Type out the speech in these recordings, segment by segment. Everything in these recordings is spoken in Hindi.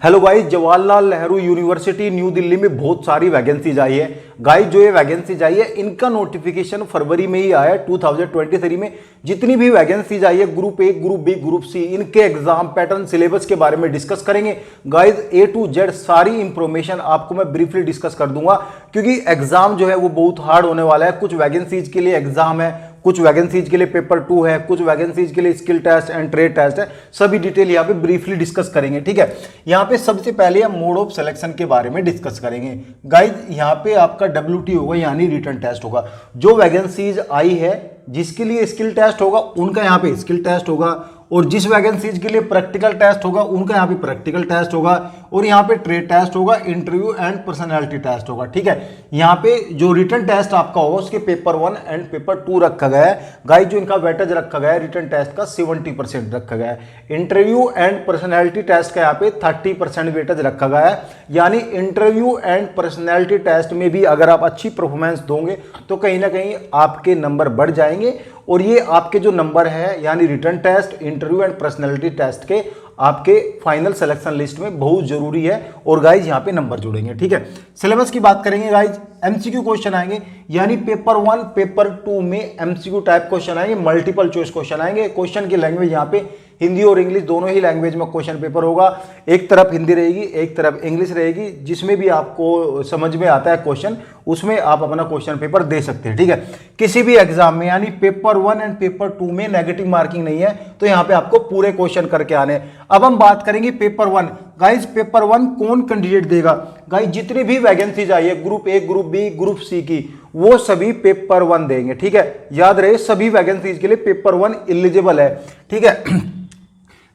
Hello guys, Jawaharlal Nehru university new Delhi में बहुत सारी वैकेंसीज आई है। गाइस जो ये वैकेंसीज आई है इनका नोटिफिकेशन फरवरी में ही आया है 2023 में। जितनी भी वैकेंसीज आई है group A, group B, group C, इनके एग्जाम पैटर्न, सिलेबस के बारे में डिस्कस करेंगे। गाइस ए टू जेड सारी इंफॉर्मेशन आपको मैं ब्रीफली डिस्कस कर दूंगा, क्योंकि एग्जाम जो है वो बहुत हार्ड होने वाला है। कुछ वैकेंसीज के लिए एग्जाम है, कुछ वैकेंसीज के लिए पेपर 2 है, कुछ वैकेंसीज के लिए skill test and trade test है। सभी डिटेल यहाँ पे ब्रीफली डिस्कस करेंगे, ठीक है। यहाँ पे सबसे पहले हम मोड ऑफ सिलेक्शन के बारे में डिस्कस करेंगे। गाइज यहाँ पे आपका WT होगा, यानी रिटन टेस्ट होगा। जो वैकेंसीज आई है जिसके लिए स्किल टेस्ट होगा उनका यहाँ पे स्किल टेस्ट होगा, और जिस वैकेंसीज के लिए प्रैक्टिकल टेस्ट होगा उनका यहाँ पे प्रैक्टिकल टेस्ट होगा, और यहाँ पे ट्रेड टेस्ट होगा, इंटरव्यू एंड पर्सनालिटी टेस्ट होगा, ठीक है। यहाँ पे जो रिटन टेस्ट आपका होगा उसके पेपर 1 एंड पेपर 2 रखा गया है। गाइस जो इनका वेटेज रखा गया है रिटन टेस्ट का 70% रखा गया है। इंटरव्यू एंड पर्सनालिटी टेस्ट का यहाँ पे 30% वेटेज रखा गया है। यानी इंटरव्यू एंड पर्सनालिटी टेस्ट में भी अगर आप अच्छी परफॉर्मेंस दोगे तो कहीं ना कहीं आपके नंबर बढ़ जाएंगे, और ये आपके जो नंबर है यानी written test, interview and personality test के आपके फाइनल सिलेक्शन लिस्ट में बहुत जरूरी है। और गाइज यहाँ पे नंबर जुड़ेंगे, ठीक है। सिलेबस की बात करेंगे गाइज, MCQ क्वेश्चन आएंगे, यानी पेपर 1 पेपर 2 में MCQ टाइप क्वेश्चन आएंगे, मल्टीपल चॉइस क्वेश्चन आएंगे। क्वेश्चन की लैंग्वेज यहाँ पे हिंदी और इंग्लिश दोनों ही लैंग्वेज में क्वेश्चन पेपर होगा। एक तरफ हिंदी रहेगी, एक तरफ इंग्लिश रहेगी। जिसमें भी आपको समझ में आता है क्वेश्चन उसमें आप अपना क्वेश्चन पेपर दे सकते हैं, ठीक है। किसी भी एग्जाम में यानी पेपर 1 एंड पेपर 2 में नेगेटिव मार्किंग नहीं है, तो यहाँ पे आपको पूरे क्वेश्चन करके आने। अब हम बात करेंगे पेपर 1। गाइज पेपर 1 कौन कैंडिडेट देगा? गाइज जितनी भी वैकेंसीज आई है group A, group B, group C की, वो सभी पेपर 1 देंगे, ठीक है। याद रहे सभी वैकेंसीज के लिए पेपर 1 एलिजिबल है, ठीक है।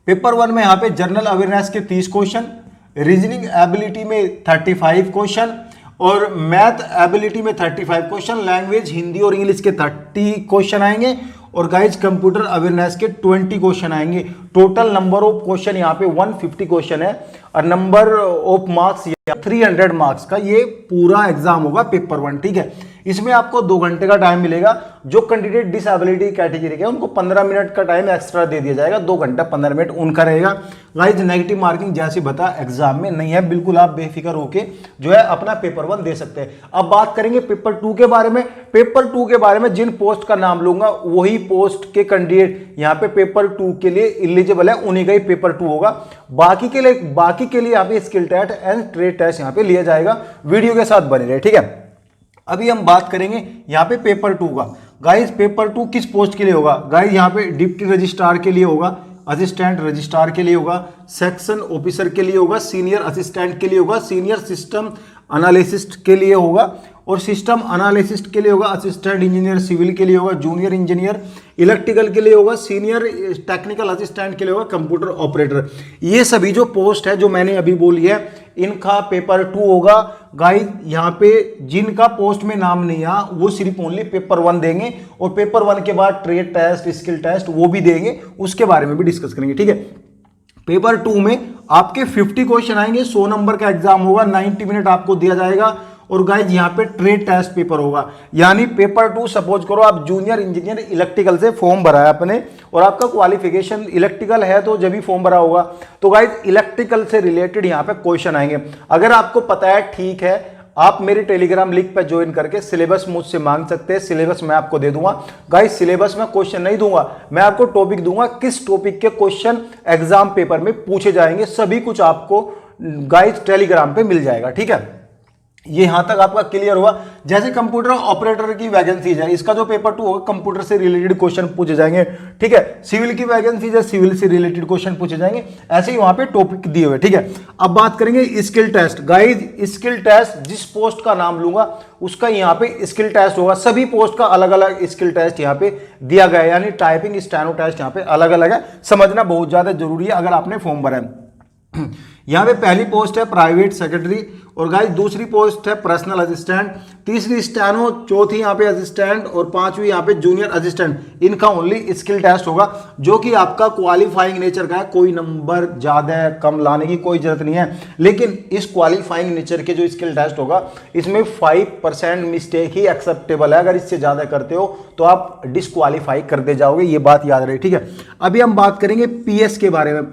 पेपर 1 में यहाँ पे जनरल अवेयरनेस के 30 क्वेश्चन, रीजनिंग एबिलिटी में 35 क्वेश्चन, और मैथ एबिलिटी में 35 क्वेश्चन, लैंग्वेज हिंदी और इंग्लिश के 30 क्वेश्चन आएंगे, और गाइज कंप्यूटर अवेयरनेस के 20 क्वेश्चन आएंगे। टोटल नंबर ऑफ क्वेश्चन यहाँ पे 150 क्वेश्चन है, और नंबर ऑफ मार्क्स 300 मार्क्स का ये पूरा एग्जाम होगा पेपर 1, ठीक है। इसमें आपको 2 घंटे का टाइम मिलेगा। जो कैंडिडेट डिसेबिलिटी कैटेगरी के उनको 15 मिनट का टाइम एक्स्ट्रा दे दिया जाएगा। 2 घंटा 15 मिनट उनका रहेगा। गाइज नेगेटिव मार्किंग जैसी बता एग्जाम में नहीं है, बिल्कुल आप बेफिक्र होके जो है अपना पेपर 1 दे सकते हैं। अब बात करेंगे पेपर 2 के बारे में। पेपर 2 के बारे में जिन पोस्ट का नाम लूंगा वही पोस्ट के कैंडिडेट यहाँ पे पेपर 2 के लिए एलिजिबल है, उन्हीं का ही पेपर 2 होगा। बाकी के लिए यहाँ पे skill test and trade test यहाँ पे लिया जाएगा। वीडियो के साथ बने रहे, ठीक है। अभी हम बात करेंगे यहाँ पे पेपर 2 का। गाइज पेपर 2 किस पोस्ट के लिए होगा? गाइज यहाँ पे डिप्टी रजिस्ट्रार के लिए होगा, असिस्टेंट रजिस्ट्रार के लिए होगा, सेक्शन ऑफिसर के लिए होगा, सीनियर असिस्टेंट के लिए होगा, सीनियर सिस्टम एनालिसिस्ट के लिए होगा, और सिस्टम एनालिसिस्ट के लिए होगा, असिस्टेंट इंजीनियर सिविल के लिए होगा, जूनियर इंजीनियर इलेक्ट्रिकल के लिए होगा, सीनियर टेक्निकल असिस्टेंट के लिए होगा, कंप्यूटर ऑपरेटर। ये सभी जो पोस्ट है जो मैंने अभी बोली है इनका पेपर 2 होगा। गाइस यहाँ पे जिनका पोस्ट में नाम नहीं आया वो सिर्फ ओनली पेपर 1 देंगे, और पेपर 1 के बाद ट्रेड टेस्ट, स्किल टेस्ट वो भी देंगे, उसके बारे में भी डिस्कस करेंगे, ठीक है। पेपर 2 में आपके 50 क्वेश्चन आएंगे, 100 नंबर का एग्जाम होगा, 90 मिनट आपको दिया जाएगा। और गाइज यहाँ पे ट्रेड टेस्ट पेपर होगा, यानी पेपर 2 सपोज करो आप जूनियर इंजीनियर इलेक्ट्रिकल से फॉर्म भरा है आपने, और आपका क्वालिफिकेशन इलेक्ट्रिकल है तो जब भी फॉर्म भरा होगा, तो गाइज इलेक्ट्रिकल से रिलेटेड यहाँ पे क्वेश्चन आएंगे। अगर आपको पता है ठीक है, आप मेरे टेलीग्राम लिंक पर ज्वाइन करके सिलेबस मुझसे मांग सकते हैं, सिलेबस मैं आपको दे दूंगा। गाइस सिलेबस में क्वेश्चन नहीं दूंगा, मैं आपको टॉपिक दूंगा, किस टॉपिक के क्वेश्चन एग्जाम पेपर में पूछे जाएंगे, सभी कुछ आपको गाइस टेलीग्राम पे मिल जाएगा, ठीक है। ये यहां तक आपका क्लियर हुआ। जैसे कंप्यूटर ऑपरेटर की वैकेंसीज है, इसका जो पेपर 2 होगा कंप्यूटर से रिलेटेड क्वेश्चन पूछे जाएंगे, ठीक है। सिविल की वैकेंसीज है, सिविल से रिलेटेड क्वेश्चन पूछे जाएंगे, ऐसे ही वहां पे टॉपिक दिए हुए, ठीक है। अब बात करेंगे skill test. Guys skill test जिस पोस्ट का नाम लूंगा उसका यहाँ पे स्किल टेस्ट होगा। सभी पोस्ट का अलग अलग स्किल टेस्ट यहाँ पे दिया गया है, यानी टाइपिंग, स्टेनो टेस्ट यहाँ पे अलग अलग है। समझना बहुत ज्यादा जरूरी है अगर आपने फॉर्म भरा है। यहाँ पे पहली पोस्ट है प्राइवेट सेक्रेटरी, और गाइस दूसरी पोस्ट है पर्सनल असिस्टेंट, तीसरी स्टेनो, चौथी यहाँ पे असिस्टेंट और पांचवी यहाँ पे जूनियर असिस्टेंट। इनका ओनली स्किल टेस्ट होगा जो कि आपका क्वालिफाइंग नेचर का है, कोई नंबर ज्यादा कम लाने की कोई जरूरत नहीं है। लेकिन इस क्वालिफाइंग नेचर के जो स्किल टेस्ट होगा इसमें 5% मिस्टेक ही एक्सेप्टेबल है, अगर इससे ज्यादा करते हो तो आप डिस्क्वालीफाई कर दे जाओगे, ये बात याद रहे, ठीक है। अभी हम बात करेंगे पीएस के बारे में,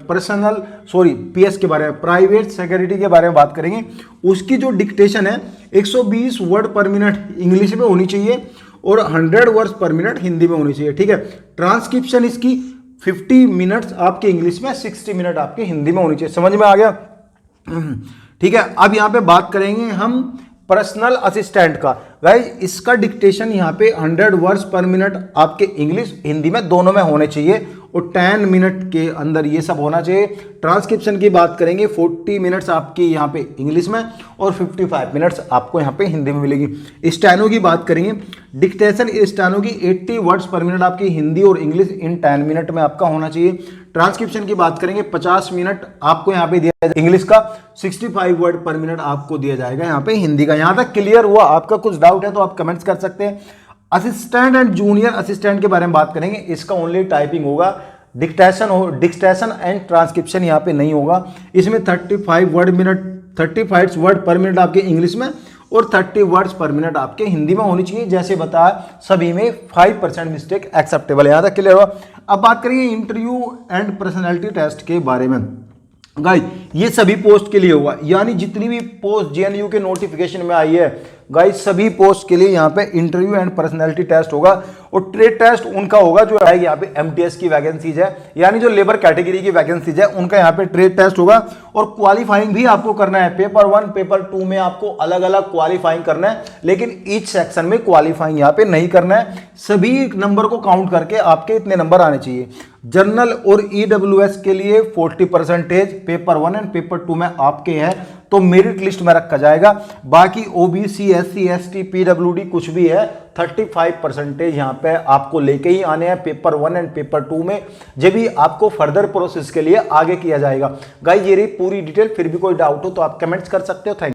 पीएस के बारे में, प्राइवेट सिक्योरिटी के बारे में बात करेंगे। उसकी जो डिक्टेशन है 120 वर्ड पर मिनट इंग्लिश में होनी चाहिए और 100 वर्ड्स पर मिनट हिंदी में होनी चाहिए, ठीक है। ट्रांसक्रिप्शन इसकी 50 मिनट्स आपके इंग्लिश में, 60 मिनट आपके हिंदी में होनी चाहिए। समझ में आ गया, ठीक है। अब यहां पे बात करेंगे हम पर्सनल असिस्टेंट का। गाइस इसका डिक्टेशन यहाँ पे 100 वर्ड्स पर मिनट आपके इंग्लिश हिंदी में दोनों में होने चाहिए और 10 मिनट के अंदर ये सब होना चाहिए। ट्रांसक्रिप्शन की बात करेंगे 40 मिनट्स आपकी यहाँ पे इंग्लिश में और 55 मिनट्स आपको यहाँ पे हिंदी में मिलेगी। स्टेनो की बात करेंगे, डिक्टेशन स्टेनो की 80 वर्ड्स पर मिनट आपकी हिंदी और इंग्लिश इन 10 मिनट में आपका होना चाहिए। ट्रांसक्रिप्शन की बात करेंगे 50 मिनट आपको यहाँ पे दिया जाएगा इंग्लिश का, 65 वर्ड पर मिनट आपको दिया जाएगा यहाँ पे हिंदी का। यहाँ तक क्लियर हुआ? आपका कुछ डाउट है तो आप कमेंट्स कर सकते हैं। असिस्टेंट एंड जूनियर असिस्टेंट के बारे में बात करेंगे, इसका ओनली टाइपिंग होगा, डिक्टेशन एंड ट्रांसक्रिप्शन यहाँ पे नहीं होगा। इसमें 35 वर्ड पर मिनट आपके इंग्लिश में और 30 वर्ड्स पर मिनट आपके हिंदी में होनी चाहिए। जैसे बताया सभी में 5% मिस्टेक एक्सेप्टेबल है। यहाँ तक क्लियर हुआ? अब बात करेंगे इंटरव्यू एंड पर्सनैलिटी टेस्ट के बारे में। गाइस ये सभी पोस्ट के लिए होगा, यानी जितनी भी पोस्ट जेएनयू के नोटिफिकेशन में आई है गाइस सभी पोस्ट के लिए यहाँ पे इंटरव्यू एंड पर्सनैलिटी टेस्ट होगा और ट्रेड टेस्ट उनका होगा जो है यहाँ पे एमटीएस की वैकेंसीज है, यानी जो लेबर कैटेगरी की वैकेंसीज है उनका यहाँ पे ट्रेड टेस्ट होगा। और क्वालिफाइंग भी आपको करना है, पेपर 1 पेपर 2 में आपको अलग अलग क्वालिफाइंग करना है, लेकिन ईच सेक्शन में क्वालिफाइंग यहाँ पे नहीं करना है। सभी नंबर को काउंट करके आपके इतने नंबर आने चाहिए। जनरल और ईडब्ल्यूएस के लिए 40% पेपर 1 एंड पेपर 2 में आपके है तो मेरिट लिस्ट में रखा जाएगा। बाकी ओबीसी एससी एसटी पीडब्ल्यूडी कुछ भी है 35% यहाँ पे आपको लेके ही आने हैं पेपर 1 एंड पेपर 2 में, जब भी आपको फर्दर प्रोसेस के लिए आगे किया जाएगा। गाइस ये रही पूरी डिटेल, फिर भी कोई डाउट हो तो आप कमेंट्स कर सकते हो। Thank you.